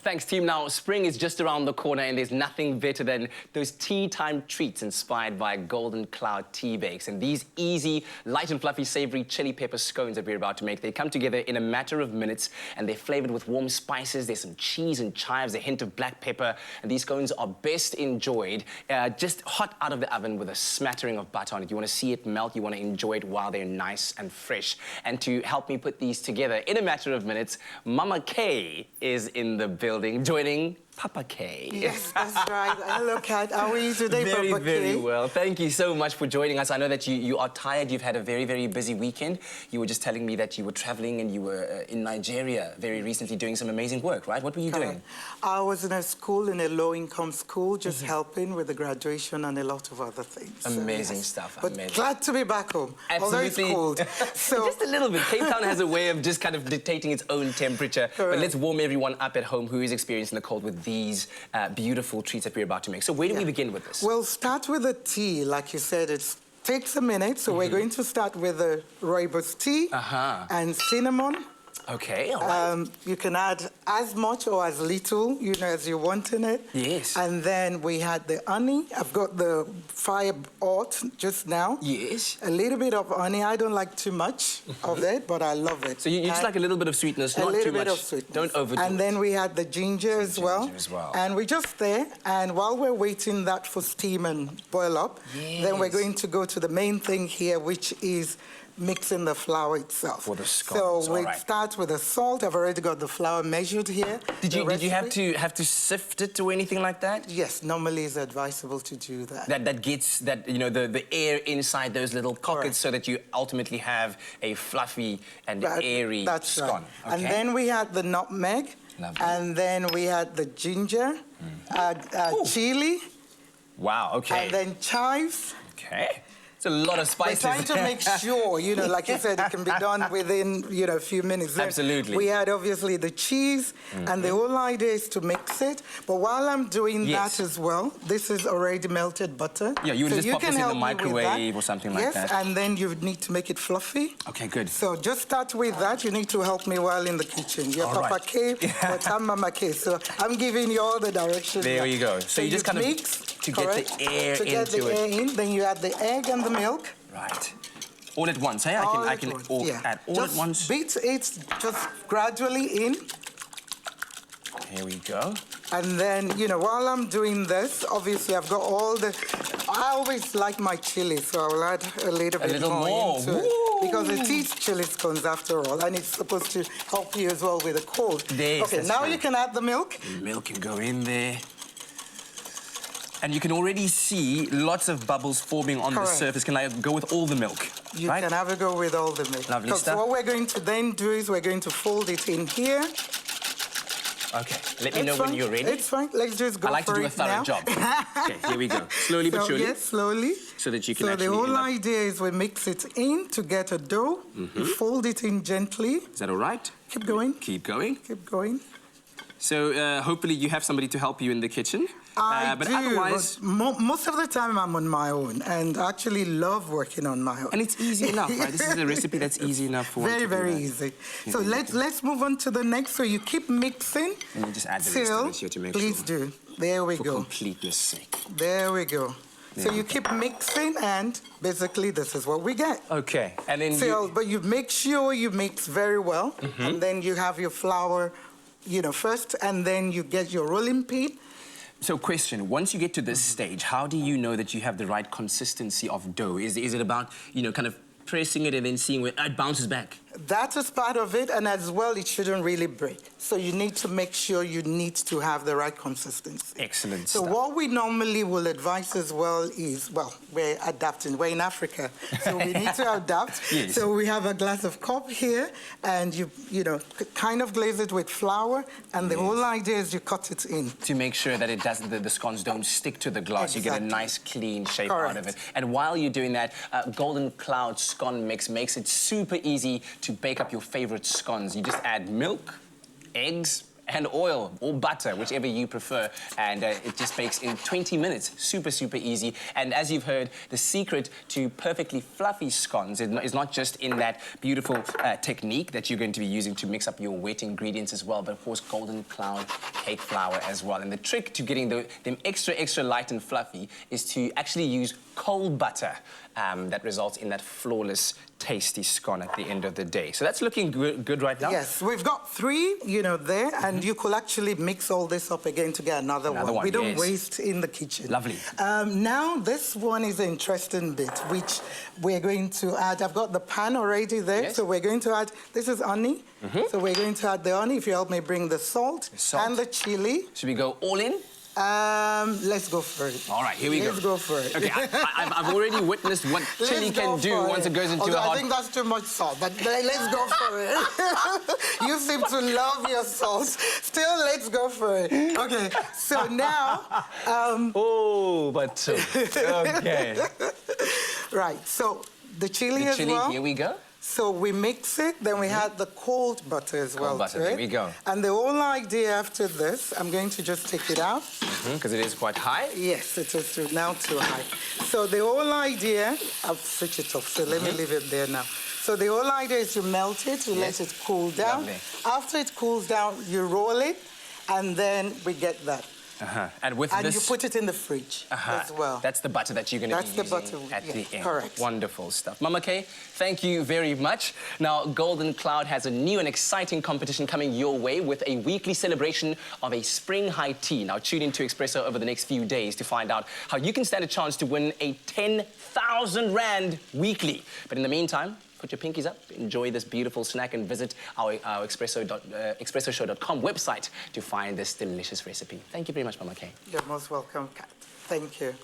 Thanks, team. Now, spring is just around the corner, and there's nothing better than those tea-time treats inspired by Golden Cloud tea bakes. And these easy, light and fluffy, savoury chili pepper scones that we're about to make, they come together in a matter of minutes, and they're flavoured with warm spices. There's some cheese and chives, a hint of black pepper, and these scones are best enjoyed just hot out of the oven with a smattering of butter on it. You want to see it melt, you want to enjoy it while they're nice and fresh. And to help me put these together in a matter of minutes, Mama K is in the building, joining Papa K. Yes, that's right. Hello, Kat. How are you today, Papa K? Very well. Thank you so much for joining us. I know that you are tired. You've had a very, very busy weekend. You were just telling me that you were traveling and you were in Nigeria very recently doing some amazing work, right? What were you doing? I was in a school, in a low-income school, just helping with the graduation and a lot of other things. Amazing stuff. But amazing. Glad to be back home. Absolutely. Although it's cold. So just a little bit. Cape Town has a way of just kind of dictating its own temperature. Correct. But let's warm everyone up at home who is experiencing the cold with these beautiful treats that we're about to make. So where do we begin with this? We'll start with the tea. Like you said, it takes a minute. So we're going to start with the rooibos tea and cinnamon. Okay, all right. You can add as much or as little, you know, as you want in it. Yes. And then we had the honey. I've got the fire hot just now. Yes. A little bit of honey. I don't like too much of it, but I love it. So you just like a little bit of sweetness, not too much. A little bit of sweetness. Don't overdo it. And then we had the ginger as well. And we're just there. And while we're waiting that for steam and boil up, then we're going to go to the main thing here, which is mixing the flour itself. For the scones. So we start with the salt. I've already got the flour measured here. Did you have to sift it or anything like that? Yes, normally it's advisable to do that. That gets you know the air inside those little pockets so that you ultimately have a fluffy and airy scone. Right. Okay. And then we had the nutmeg. Lovely. And then we had the ginger, chili. Wow. Okay. And then chives. Okay. It's a lot of spices. We're trying to make sure, you know, like you said, it can be done within, you know, a few minutes. Absolutely. We had, obviously, the cheese, and the whole idea is to mix it. But while I'm doing that as well, this is already melted butter. Yeah, you would just pop this in the microwave or something like that. Yes, and then you need to make it fluffy. Okay, good. So just start with that. You need to help me while in the kitchen. You're Papa K, but I'm Mama K. So I'm giving you all the directions. There you go. So you just kind of mix to get the air into it. To get the air in, then you add the egg and the milk. Right. All at once, eh? I can add all at once. Beat it just gradually in. Here we go. And then, you know, while I'm doing this, obviously I've got all the... I always like my chili, so I'll add a little bit more into it. Because it is chili scones after all, and it's supposed to help you as well with the cold. Yes, okay, now you can add the milk. The milk can go in there. And you can already see lots of bubbles forming on the surface. Can I go with all the milk? You can have a go with all the milk. Lovely stuff. So what we're going to then do is we're going to fold it in here. Okay, let me know when you're ready. It's fine. Let's just go for it now. I like to do a thorough job. Okay, here we go. Slowly but surely. Yes, slowly. So that you can actually... So the whole idea is we mix it in to get a dough. We fold it in gently. Is that all right? Keep going. Keep going. Keep going. So hopefully you have somebody to help you in the kitchen. I but do, otherwise... but most of the time I'm on my own, and I actually love working on my own. And it's easy enough, right? This is a recipe that's easy enough for very, very easy. So let's move on to the next. So you keep mixing. Let me just add the rest of this here to make sure. Please do. There we go. For completeness sake. There we go. So you keep mixing, and basically this is what we get. Okay, and then but you make sure you mix very well, and then you have your flour, you know, first, and then you get your rolling pin. So question, once you get to this stage, how do you know that you have the right consistency of dough? Is it about, you know, kind of pressing it and then seeing where it bounces back? That is part of it, and as well, it shouldn't really break. So you need to make sure you need to have the right consistency. Excellent So what we normally will advise as well is, well, we're adapting. We're in Africa, so we need to adapt. Yes. So we have a glass of cup here, and you know, kind of glaze it with flour, and the whole idea is you cut it in. To make sure that it doesn't, the scones don't stick to the glass. You get a nice, clean shape out of it. And while you're doing that, Golden Cloud scone mix makes it super easy to bake up your favorite scones. You just add milk, eggs, and oil or butter, whichever you prefer. And it just bakes in 20 minutes. Super, super easy. And as you've heard, the secret to perfectly fluffy scones is not just in that beautiful technique that you're going to be using to mix up your wet ingredients as well, but of course, golden cloud cake flour as well. And the trick to getting them extra light and fluffy is to actually use cold butter. That results in that flawless, tasty scone at the end of the day. So that's looking good right now. Yes, we've got 3, there, and you could actually mix all this up again to get another one. We don't waste in the kitchen. Lovely. Now, this one is an interesting bit, which we're going to add. I've got the pan already there, so we're going to add, this is honey, so we're going to add the honey. If you help me bring the salt and the chili. Should we go all in? Let's go for it. All right, here we go. Let's go for it. Okay, I've already witnessed what chili can do once it goes into a hot... I think that's too much salt, but let's go for it. You seem to love your salt. Still, let's go for it. Okay, so now... okay. Right, so the chili as well. Here we go. So we mix it, then we add the cold butter as well. Cold butter, there we go. And the whole idea after this, I'm going to just take it out. Because it is quite high? Yes, it is now too high. So the whole idea, I'll switch it off, so let me leave it there now. So the whole idea is to melt it, let it cool down. Lovely. After it cools down, you roll it, and then we get that. And with this... you put it in the fridge as well. That's the butter that you're going to be using at the end. Correct. Wonderful stuff. Mama Kay, thank you very much. Now, Golden Cloud has a new and exciting competition coming your way with a weekly celebration of a spring high tea. Now, tune in to Espresso over the next few days to find out how you can stand a chance to win a 10,000 Rand weekly. But in the meantime, put your pinkies up, enjoy this beautiful snack, and visit our expressoshow.com website to find this delicious recipe. Thank you very much, Mama Kay. You're most welcome, Kat. Thank you.